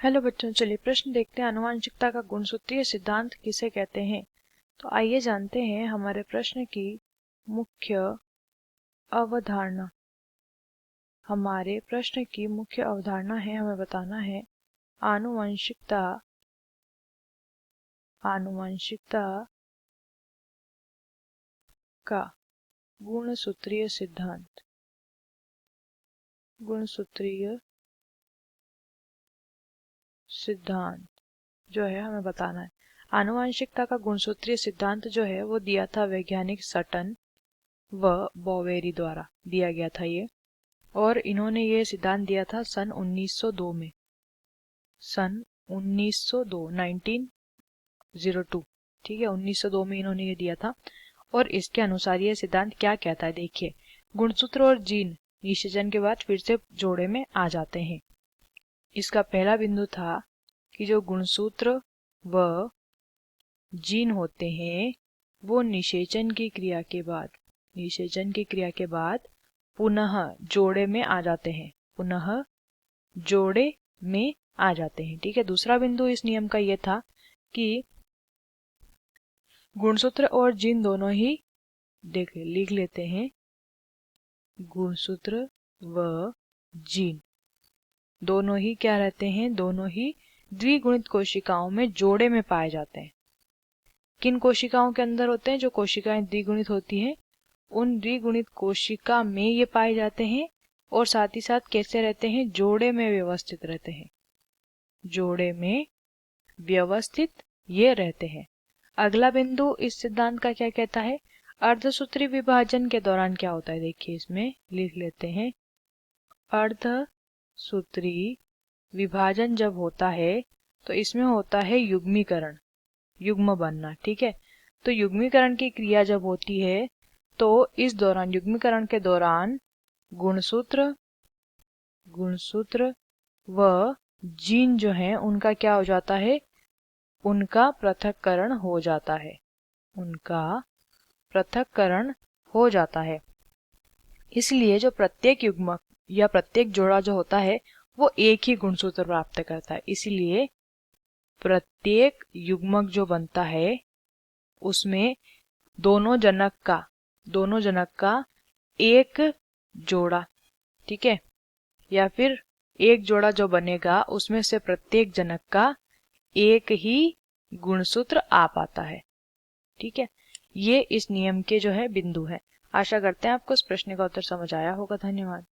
Hello बच्चों, चलिए प्रश्न देखते हैं। आनुवंशिकता का गुणसूत्रीय सिद्धांत किसे कहते हैं? तो आइए जानते हैं हमारे प्रश्न की मुख्य अवधारणा। हमारे प्रश्न की मुख्य अवधारणा है, हमें बताना है आनुवंशिकता का गुणसूत्रीय सिद्धांत। गुणसूत्रीय सिद्धांत जो है हमें बताना है। आनुवंशिकता का गुणसूत्रीय सिद्धांत जो है वो दिया था वैज्ञानिक सटन व बोवेरी द्वारा दिया गया था ये, और इन्होंने ये सिद्धांत दिया था सन 1902 में। सन 1902 1902, ठीक है, 1902 में इन्होंने ये दिया था। और इसके अनुसार ये सिद्धांत क्या कहता है, देखिए, गुणसूत्र और जीन निषेचन के बाद फिर से जोड़े में आ जाते हैं। इसका पहला बिंदु था कि जो गुणसूत्र व जीन होते हैं वो निषेचन की क्रिया के बाद पुनः जोड़े में आ जाते हैं, ठीक है। दूसरा बिंदु इस नियम का ये था कि गुणसूत्र और जीन दोनों ही लिख लेते हैं, गुणसूत्र व जीन दोनों ही क्या रहते हैं, दोनों ही द्विगुणित कोशिकाओं में जोड़े में पाए जाते हैं। किन कोशिकाओं के अंदर होते हैं? जो कोशिकाएं द्विगुणित होती हैं उन द्विगुणित कोशिका में ये पाए जाते हैं, और साथ ही साथ कैसे रहते हैं, जोड़े में व्यवस्थित रहते हैं, जोड़े में व्यवस्थित ये रहते हैं। अगला बिंदु इस सिद्धांत का क्या कहता है, अर्धसूत्री विभाजन के दौरान क्या होता है, देखिए इसमें लिख लेते हैं, अर्धसूत्री विभाजन जब होता है तो इसमें होता है युग्मीकरण, युग्म बनना, ठीक है। तो युग्मीकरण की क्रिया जब होती है तो इस दौरान, युग्मीकरण के दौरान गुणसूत्र व जीन जो है उनका क्या हो जाता है, उनका पृथक्करण हो जाता है। इसलिए जो प्रत्येक युग्मक या प्रत्येक जोड़ा जो होता है वो एक ही गुणसूत्र प्राप्त करता है। इसलिए प्रत्येक युग्मक जो बनता है उसमें दोनों जनक का एक जोड़ा, ठीक है, या फिर एक जोड़ा जो बनेगा उसमें से प्रत्येक जनक का एक ही गुणसूत्र आ पाता है, ठीक है। ये इस नियम के जो है बिंदु है। आशा करते हैं आपको इस प्रश्न का उत्तर समझ आया होगा। धन्यवाद।